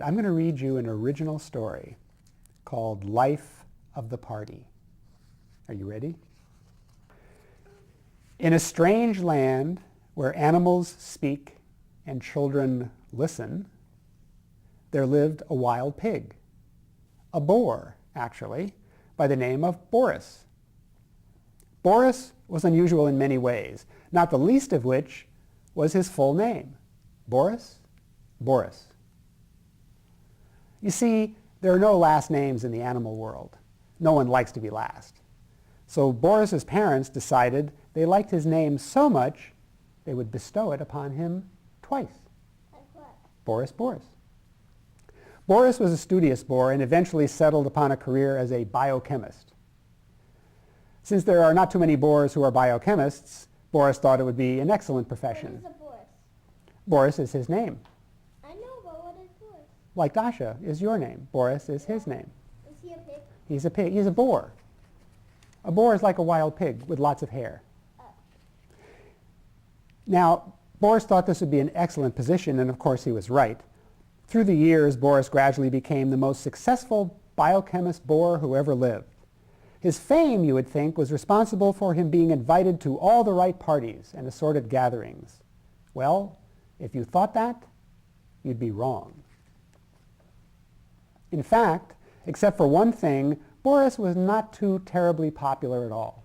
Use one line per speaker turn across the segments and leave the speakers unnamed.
I'm going to read you an original story called Life of the Party. Are you ready? In a strange land where animals speak and children listen, there lived a wild pig, a boar, actually, by the name of Boris. Boris was unusual in many ways, not the least of which was his full name, Boris. You see, there are no last names in the animal world. No one likes to be last. So Boris's parents decided they liked his name so much they would bestow it upon him twice.
Like what?
Boris. Boris was a studious boar and eventually settled upon a career as a biochemist. Since there are not too many boars who are biochemists, Boris thought it would be an excellent profession.
What is a Boris?
Boris is his name.
I know, but what is Boris?
Like Dasha is your name. Boris is his name.
Is he a pig?
He's a pig. He's a boar. A boar is like a wild pig with lots of hair. Now, Boris thought this would be an excellent position, and of course he was right. Through the years, Boris gradually became the most successful biochemist boar who ever lived. His fame, you would think, was responsible for him being invited to all the right parties and assorted gatherings. Well, if you thought that, you'd be wrong. In fact, except for one thing, Boris was not too terribly popular at all.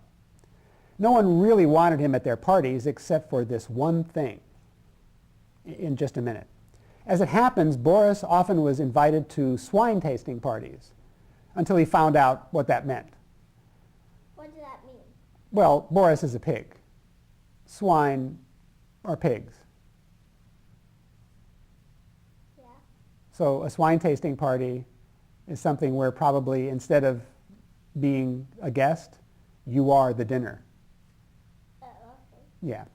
No one really wanted him at their parties except for this one thing. In just a minute. As it happens, Boris often was invited to swine tasting parties until he found out what that meant.
What does that mean?
Well, Boris is a pig. Swine are pigs.
Yeah.
So a swine tasting party is something where probably instead of being a guest, you are the dinner.
Okay.
Yeah.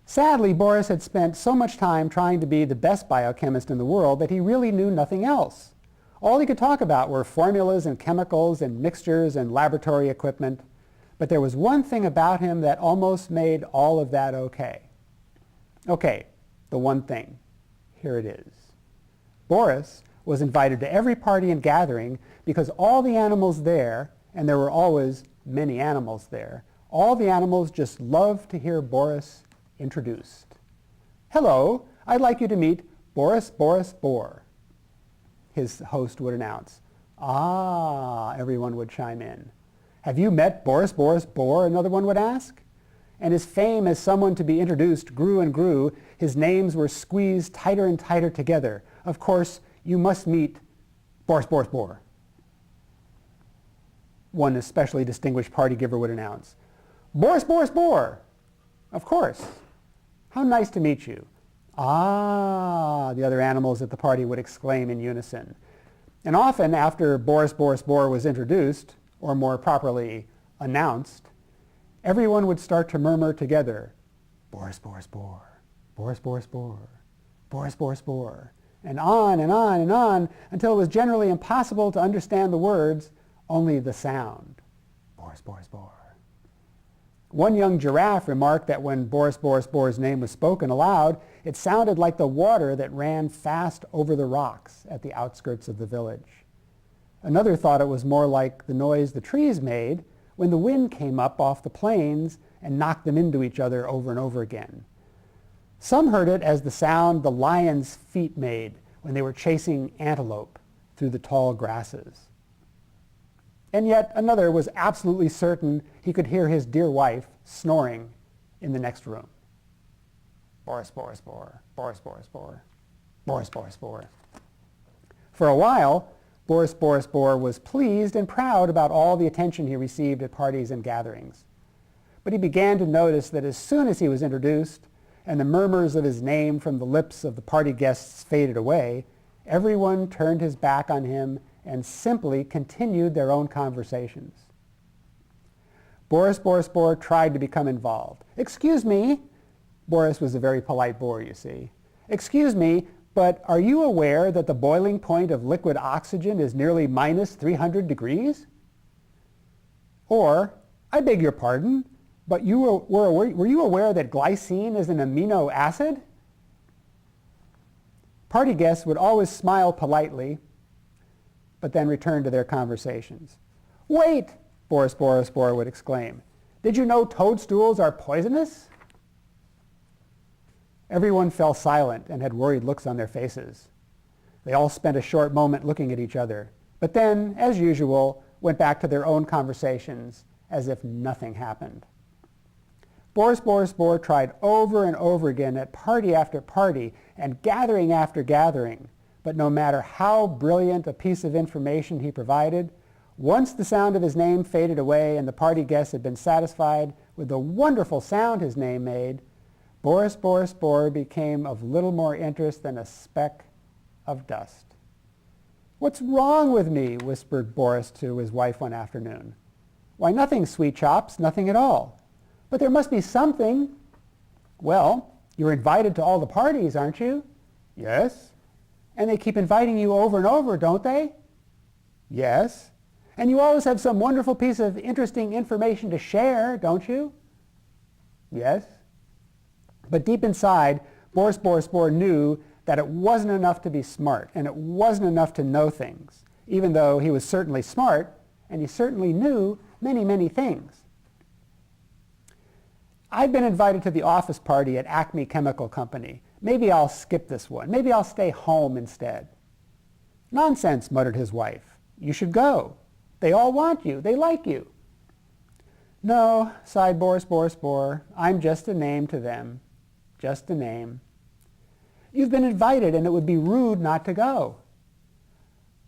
Sadly, Boris had spent so much time trying to be the best biochemist in the world that he really knew nothing else. All he could talk about were formulas and chemicals and mixtures and laboratory equipment. But there was one thing about him that almost made all of that okay. Okay, the one thing. Here it is. Boris was invited to every party and gathering because all the animals there, and there were always many animals there, all the animals just loved to hear Boris introduced. Hello, I'd like you to meet Boris Boar, his host would announce. Ah, everyone would chime in. Have you met Boris Boar, another one would ask. And his fame as someone to be introduced grew and grew. His names were squeezed tighter and tighter together. Of course, you must meet Boris Boar, one especially distinguished party giver would announce. Boris Boar, of course. How nice to meet you. Ah, the other animals at the party would exclaim in unison. And often after Boris Boar was introduced, or more properly announced, everyone would start to murmur together, Boris Boar, Boris Boar, and on and on and on until it was generally impossible to understand the words, only the sound, Boris Boar. One young giraffe remarked that when Boris Boar's name was spoken aloud, it sounded like the water that ran fast over the rocks at the outskirts of the village. Another thought it was more like the noise the trees made when the wind came up off the plains and knocked them into each other over and over again. Some heard it as the sound the lion's feet made when they were chasing antelope through the tall grasses. And yet another was absolutely certain he could hear his dear wife snoring in the next room. Boris Boar. For a while, Boris Boar was pleased and proud about all the attention he received at parties and gatherings. But he began to notice that as soon as he was introduced and the murmurs of his name from the lips of the party guests faded away, everyone turned his back on him and simply continued their own conversations. Boris Boar tried to become involved. Excuse me, Boris was a very polite boar, you see. Excuse me, but are you aware that the boiling point of liquid oxygen is nearly minus 300 degrees? Or, I beg your pardon, but were you aware that glycine is an amino acid? Party guests would always smile politely, but then return to their conversations. "Wait," Boris would exclaim. "Did you know toadstools are poisonous?" Everyone fell silent and had worried looks on their faces. They all spent a short moment looking at each other, but then, as usual, went back to their own conversations as if nothing happened. Boris tried over and over again at party after party and gathering after gathering, but no matter how brilliant a piece of information he provided, once the sound of his name faded away and the party guests had been satisfied with the wonderful sound his name made, Boris became of little more interest than a speck of dust. "What's wrong with me?" whispered Boris to his wife one afternoon. "Why, nothing, sweet chops, nothing at all. But there must be something." "Well, you're invited to all the parties, aren't you?" "Yes." "And they keep inviting you over and over, don't they?" "Yes." "And you always have some wonderful piece of interesting information to share, don't you?" "Yes." But deep inside, Boris knew that it wasn't enough to be smart, and it wasn't enough to know things, even though he was certainly smart, and he certainly knew many, many things. "I've been invited to the office party at Acme Chemical Company. Maybe I'll skip this one. Maybe I'll stay home instead." "Nonsense," muttered his wife. "You should go. They all want you. They like you." "No," sighed Boris, "I'm just a name to them. Just a name." "You've been invited, and it would be rude not to go."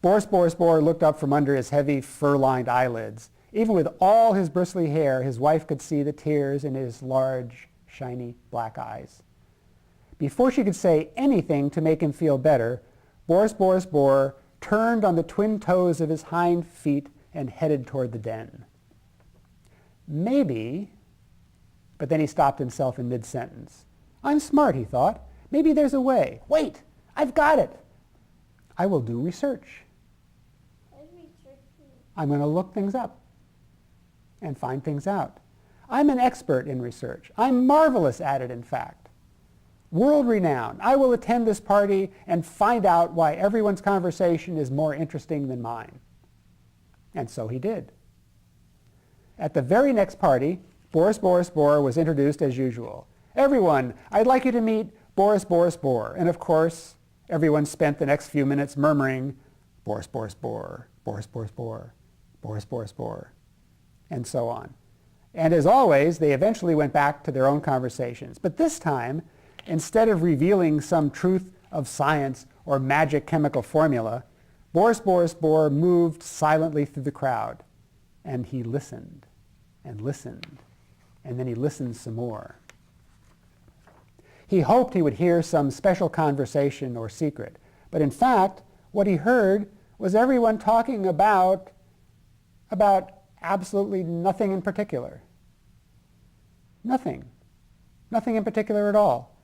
Boris looked up from under his heavy fur-lined eyelids. Even with all his bristly hair, his wife could see the tears in his large, shiny black eyes. Before she could say anything to make him feel better, Boris turned on the twin toes of his hind feet and headed toward the den. Maybe, but then he stopped himself in mid-sentence. "I'm smart," he thought. "Maybe there's a way. Wait, I've got it. I will do research.
What does research mean?
I'm going to look things up and find things out. I'm an expert in research. I'm marvelous at it, in fact. World-renowned. I will attend this party and find out why everyone's conversation is more interesting than mine." And so he did. At the very next party, Boris was introduced as usual. "Everyone, I'd like you to meet Boris And of course, everyone spent the next few minutes murmuring, "Boris Boris, and so on. And as always, they eventually went back to their own conversations. But this time, instead of revealing some truth of science or magic chemical formula, Boris moved silently through the crowd. And he listened and listened, and then he listened some more. He hoped he would hear some special conversation or secret, but in fact, what he heard was everyone talking about absolutely nothing in particular. Nothing in particular at all.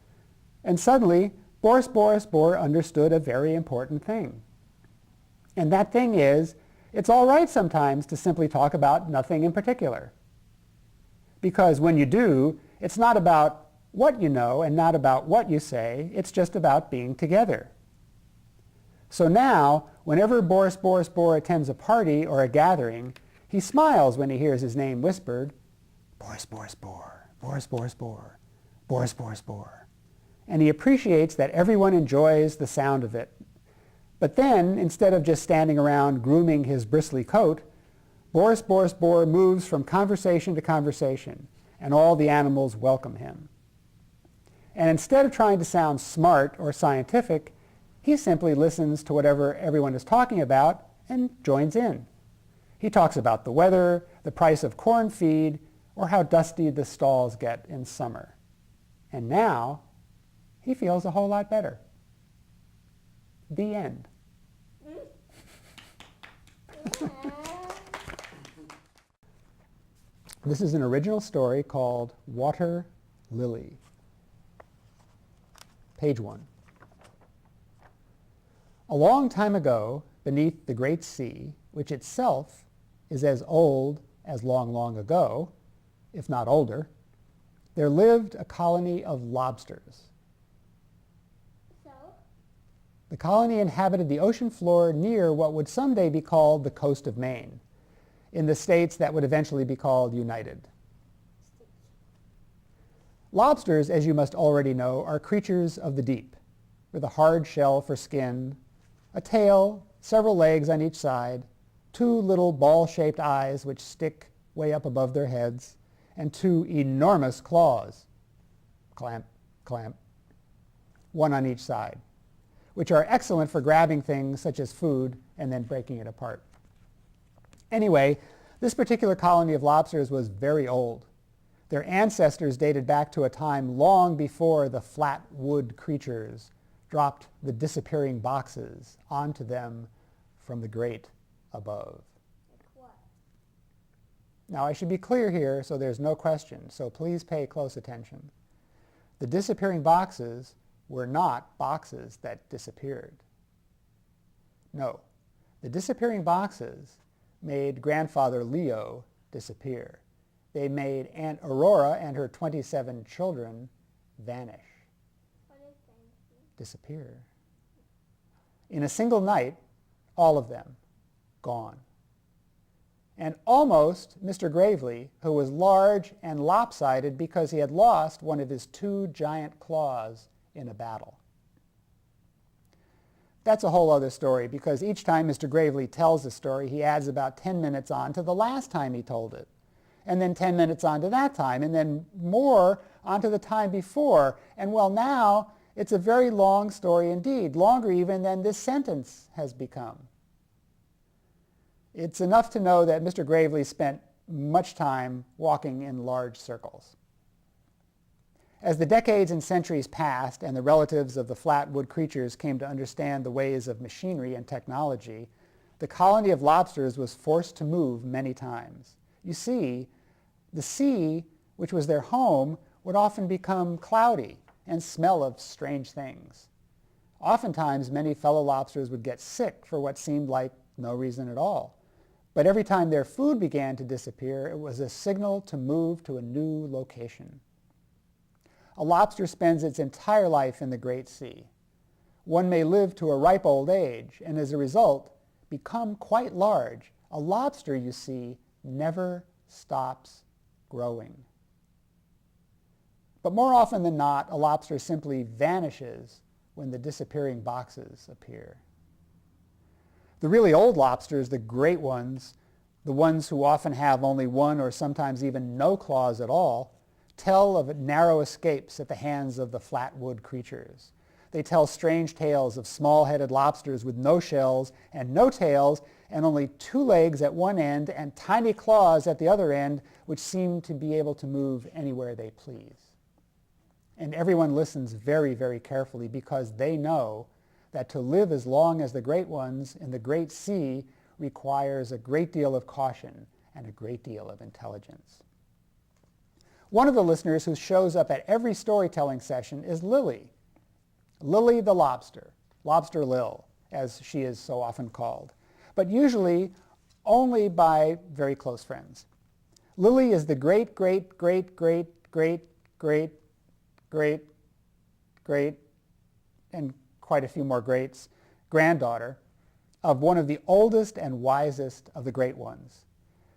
And suddenly, Boris understood a very important thing. And that thing is, it's all right sometimes to simply talk about nothing in particular. Because when you do, it's not about what you know and not about what you say, it's just about being together. So now, whenever Boris attends a party or a gathering, he smiles when he hears his name whispered, Boris. And he appreciates that everyone enjoys the sound of it. But then, instead of just standing around grooming his bristly coat, Boris moves from conversation to conversation, and all the animals welcome him. And instead of trying to sound smart or scientific, he simply listens to whatever everyone is talking about and joins in. He talks about the weather, the price of corn feed, or how dusty the stalls get in summer. And now, he feels a whole lot better. The end. This is an original story called Water Lily. Page 1. A long time ago, beneath the great sea, which itself is as old as long, long ago, if not older, there lived a colony of lobsters.
So?
The colony inhabited the ocean floor near what would someday be called the coast of Maine, in the states that would eventually be called United. Lobsters, as you must already know, are creatures of the deep, with a hard shell for skin, a tail, several legs on each side, two little ball-shaped eyes which stick way up above their heads, and two enormous claws, clamp, clamp, one on each side, which are excellent for grabbing things such as food and then breaking it apart. Anyway, this particular colony of lobsters was very old. Their ancestors dated back to a time long before the flat wood creatures dropped the disappearing boxes onto them from the grate above.
Like what?
Now I should be clear here so there's no question, so please pay close attention. The disappearing boxes were not boxes that disappeared. No, the disappearing boxes made grandfather Leo disappear. They made Aunt Aurora and her 27 children vanish,
What is vanishing?
disappear. In a single night, all of them gone. And almost Mr. Gravely, who was large and lopsided because he had lost one of his two giant claws in a battle. That's a whole other story, because each time Mr. Gravely tells a story, he adds about 10 minutes on to the last time he told it, and then 10 minutes on to that time, and then more onto the time before. And well, now it's a very long story indeed, longer even than this sentence has become. It's enough to know that Mr. Gravely spent much time walking in large circles. As the decades and centuries passed and the relatives of the flat wood creatures came to understand the ways of machinery and technology, the colony of lobsters was forced to move many times. You see, the sea, which was their home, would often become cloudy and smell of strange things. Oftentimes, many fellow lobsters would get sick for what seemed like no reason at all. But every time their food began to disappear, it was a signal to move to a new location. A lobster spends its entire life in the great sea. One may live to a ripe old age and as a result become quite large. A lobster, you see, never stops growing. But more often than not, a lobster simply vanishes when the disappearing boxes appear. The really old lobsters, the great ones, the ones who often have only one or sometimes even no claws at all, tell of narrow escapes at the hands of the flat wood creatures. They tell strange tales of small-headed lobsters with no shells and no tails and only two legs at one end and tiny claws at the other end, which seem to be able to move anywhere they please. And everyone listens very, very carefully, because they know that to live as long as the great ones in the great sea requires a great deal of caution and a great deal of intelligence. One of the listeners who shows up at every storytelling session is Lily. Lily the lobster, Lobster Lil, as she is so often called, but usually only by very close friends. Lily is the great, great, great, great, great, great, great, great, and quite a few more greats, granddaughter of one of the oldest and wisest of the great ones.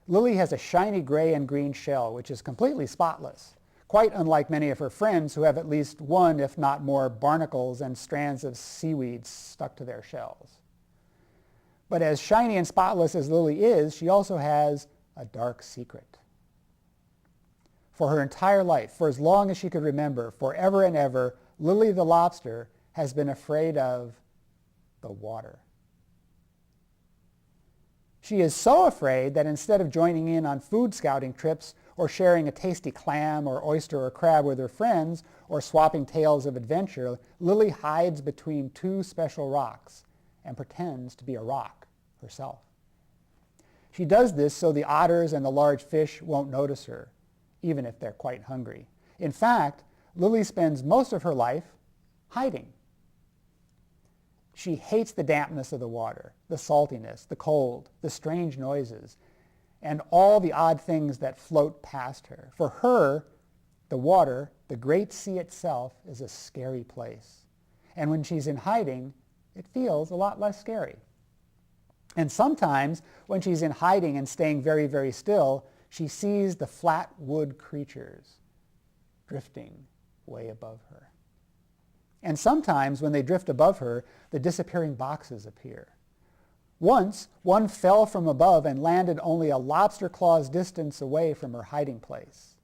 Lily has a shiny gray and green shell which is completely spotless, quite unlike many of her friends who have at least one, if not more, barnacles and strands of seaweed stuck to their shells. But as shiny and spotless as Lily is, she also has a dark secret. For her entire life, for as long as she could remember, forever and ever, Lily the lobster has been afraid of the water. She is so afraid that instead of joining in on food scouting trips or sharing a tasty clam or oyster or crab with her friends or swapping tales of adventure, Lily hides between two special rocks and pretends to be a rock herself. She does this so the otters and the large fish won't notice her, even if they're quite hungry. In fact, Lily spends most of her life hiding. She hates the dampness of the water, the saltiness, the cold, the strange noises, and all the odd things that float past her. For her, the water, the great sea itself, is a scary place. And when she's in hiding, it feels a lot less scary. And sometimes, when she's in hiding and staying very, very still, she sees the flat wood creatures drifting way above her. And sometimes, when they drift above her, the disappearing boxes appear. Once, one fell from above and landed only a lobster claw's distance away from her hiding place.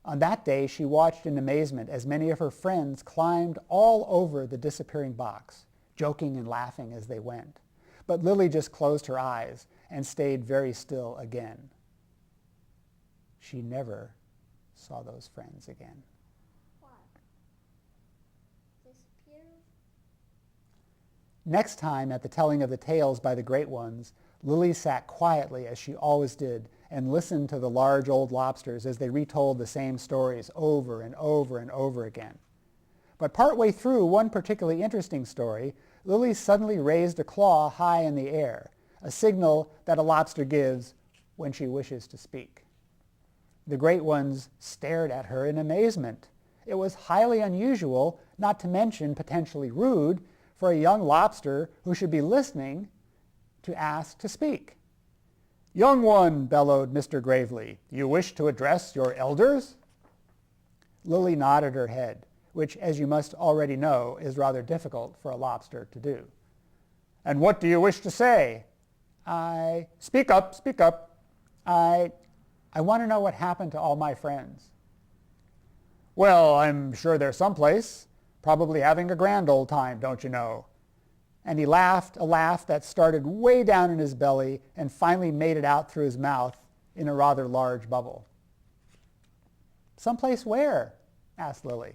On that day, she watched in amazement as many of her friends climbed all over the disappearing box, joking and laughing as they went. But Lily just closed her eyes and stayed very still again. She never saw those friends again.
Why? Disappear?
Next time, at the telling of the tales by the great ones, Lily sat quietly as she always did and listened to the large old lobsters as they retold the same stories over and over and over again. But partway through one particularly interesting story, Lily suddenly raised a claw high in the air, a signal that a lobster gives when she wishes to speak. The great ones stared at her in amazement. It was highly unusual, not to mention potentially rude, for a young lobster who should be listening to ask to speak. "Young one," bellowed Mr. Gravely, "you wish to address your elders?" Lily nodded her head, which, as you must already know, is rather difficult for a lobster to do. "And what do you wish to say?" Speak up, speak up. I want to know what happened to all my friends." "Well, I'm sure they're someplace, probably having a grand old time, don't you know?" And he laughed a laugh that started way down in his belly and finally made it out through his mouth in a rather large bubble. "Someplace where?" asked Lily.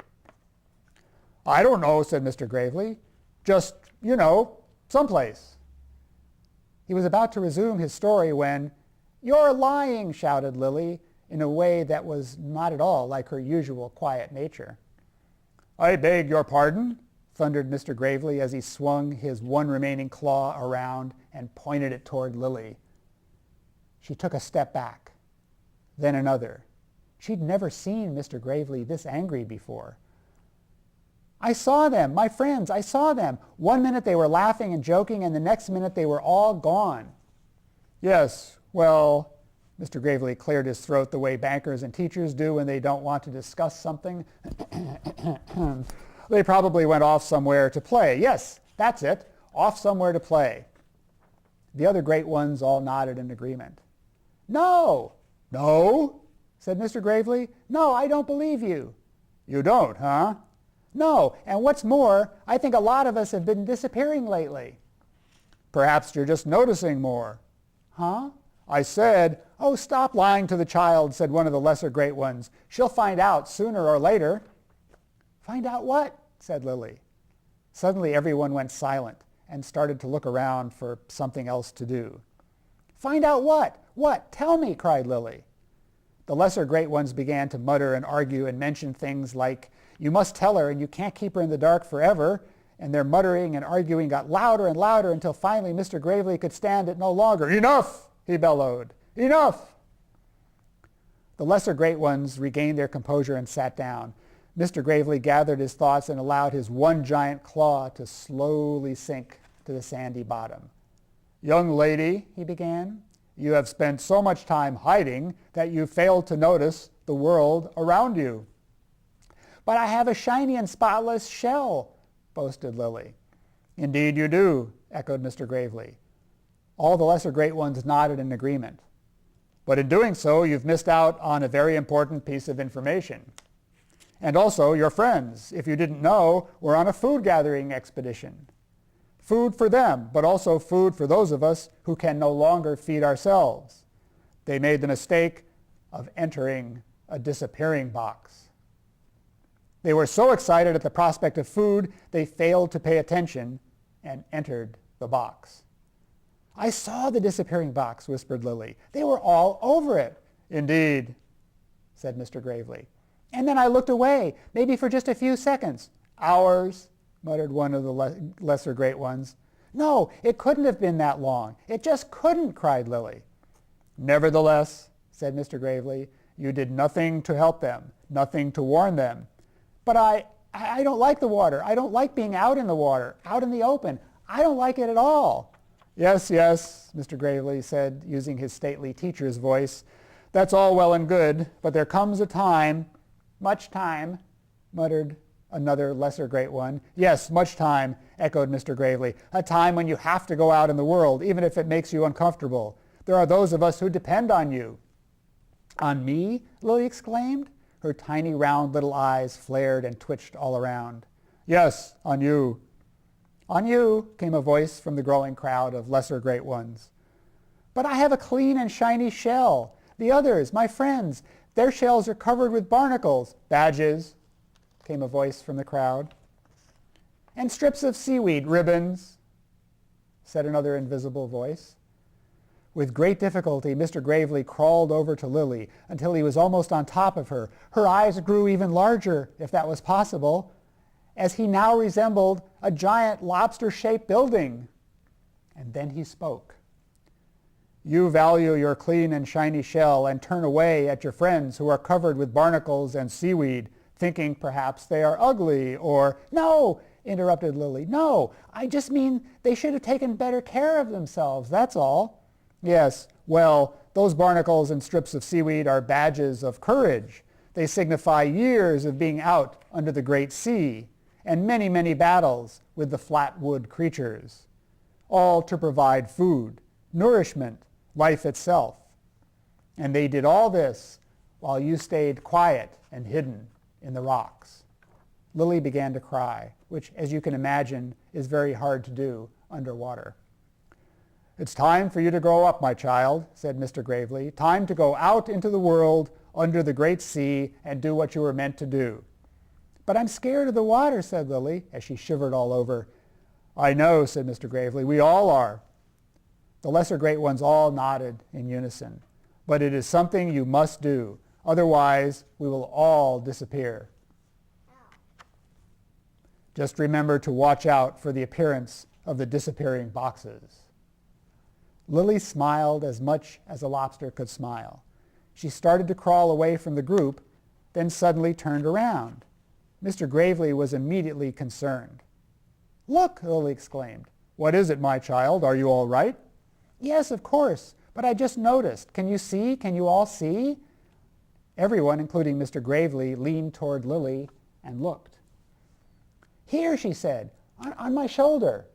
"I don't know," said Mr. Gravely. "Just, someplace." He was about to resume his story when, "You're lying," shouted Lily in a way that was not at all like her usual quiet nature. "I beg your pardon," thundered Mr. Gravely as he swung his one remaining claw around and pointed it toward Lily. She took a step back, then another. She'd never seen Mr. Gravely this angry before. "I saw them, my friends, I saw them. One minute they were laughing and joking, and the next minute they were all gone." "Yes, well," Mr. Gravely cleared his throat the way bankers and teachers do when they don't want to discuss something. "They probably went off somewhere to play. Yes, that's it, off somewhere to play." The other great ones all nodded in agreement. "No." "No?" said Mr. Gravely. "No, I don't believe you." "You don't, huh?" "No, and what's more, I think a lot of us have been disappearing lately." "Perhaps you're just noticing more." "Huh?" "I said—" "Oh, stop lying to the child," said one of the lesser great ones. "She'll find out sooner or later." "Find out what?" said Lily. Suddenly everyone went silent and started to look around for something else to do. "Find out what? What? Tell me," cried Lily. The lesser great ones began to mutter and argue and mention things like, "You must tell her and you can't keep her in the dark forever." And their muttering and arguing got louder and louder until finally Mr. Gravely could stand it no longer. "Enough!" he bellowed. "Enough!" The lesser great ones regained their composure and sat down. Mr. Gravely gathered his thoughts and allowed his one giant claw to slowly sink to the sandy bottom. "Young lady," he began, "you have spent so much time hiding that you failed to notice the world around you." "But I have a shiny and spotless shell," boasted Lily. "Indeed you do," echoed Mr. Gravely. All the lesser great ones nodded in agreement. "But in doing so, you've missed out on a very important piece of information. And also, your friends, if you didn't know, were on a food gathering expedition. Food for them, but also food for those of us who can no longer feed ourselves. They made the mistake of entering a disappearing box. They were so excited at the prospect of food, they failed to pay attention and entered the box." "I saw the disappearing box," whispered Lily. "They were all over it." "Indeed," said Mr. Gravely. "And then I looked away, maybe for just a few seconds." "Hours," muttered one of the lesser great ones. "No, it couldn't have been that long. It just couldn't," cried Lily. "Nevertheless," said Mr. Gravely, "you did nothing to help them, nothing to warn them." "But I don't like the water. I don't like being out in the water, out in the open. I don't like it at all. Yes, yes, Mr. Gravely said, using his stately teacher's voice. That's all well and good, but there comes a time, much time, muttered another lesser great one. Yes, much time, echoed Mr. Gravely. A time when you have to go out in the world, even if it makes you uncomfortable. There are those of us who depend on you. On me? Lily exclaimed. Her tiny round little eyes flared and twitched all around. Yes, on you. On you, came a voice from the growing crowd of lesser great ones. But I have a clean and shiny shell. The others, my friends, their shells are covered with barnacles. Badges, came a voice from the crowd. And strips of seaweed, ribbons, said another invisible voice. With great difficulty, Mr. Gravely crawled over to Lily until he was almost on top of her. Her eyes grew even larger, if that was possible, as he now resembled a giant lobster-shaped building. And then he spoke. You value your clean and shiny shell and turn away at your friends who are covered with barnacles and seaweed, thinking perhaps they are ugly or... No, interrupted Lily. No, I just mean they should have taken better care of themselves, that's all. Yes, well, those barnacles and strips of seaweed are badges of courage. They signify years of being out under the great sea and many, many battles with the flat wood creatures, all to provide food, nourishment, life itself. And they did all this while you stayed quiet and hidden in the rocks. Lily began to cry, which, as you can imagine, is very hard to do underwater. It's time for you to grow up, my child, said Mr. Gravely. Time to go out into the world under the great sea and do what you were meant to do. But I'm scared of the water, said Lily, as she shivered all over. I know, said Mr. Gravely. We all are. The lesser great ones all nodded in unison. But it is something you must do. Otherwise, we will all disappear. Just remember to watch out for the appearance of the disappearing boxes. Lily smiled as much as a lobster could smile. She started to crawl away from the group, then suddenly turned around. Mr. Gravely was immediately concerned. Look, Lily exclaimed. What is it, my child? Are you all right? Yes, of course, but I just noticed. Can you see? Can you all see? Everyone, including Mr. Gravely, leaned toward Lily and looked. Here, she said, on my shoulder.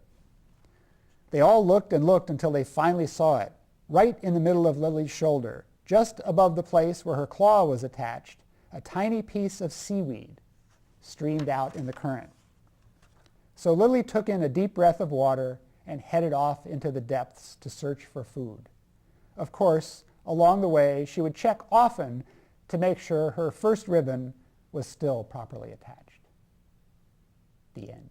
They all looked and looked until they finally saw it, right in the middle of Lily's shoulder, just above the place where her claw was attached. A tiny piece of seaweed streamed out in the current. So Lily took in a deep breath of water and headed off into the depths to search for food. Of course, along the way, she would check often to make sure her first ribbon was still properly attached. The end.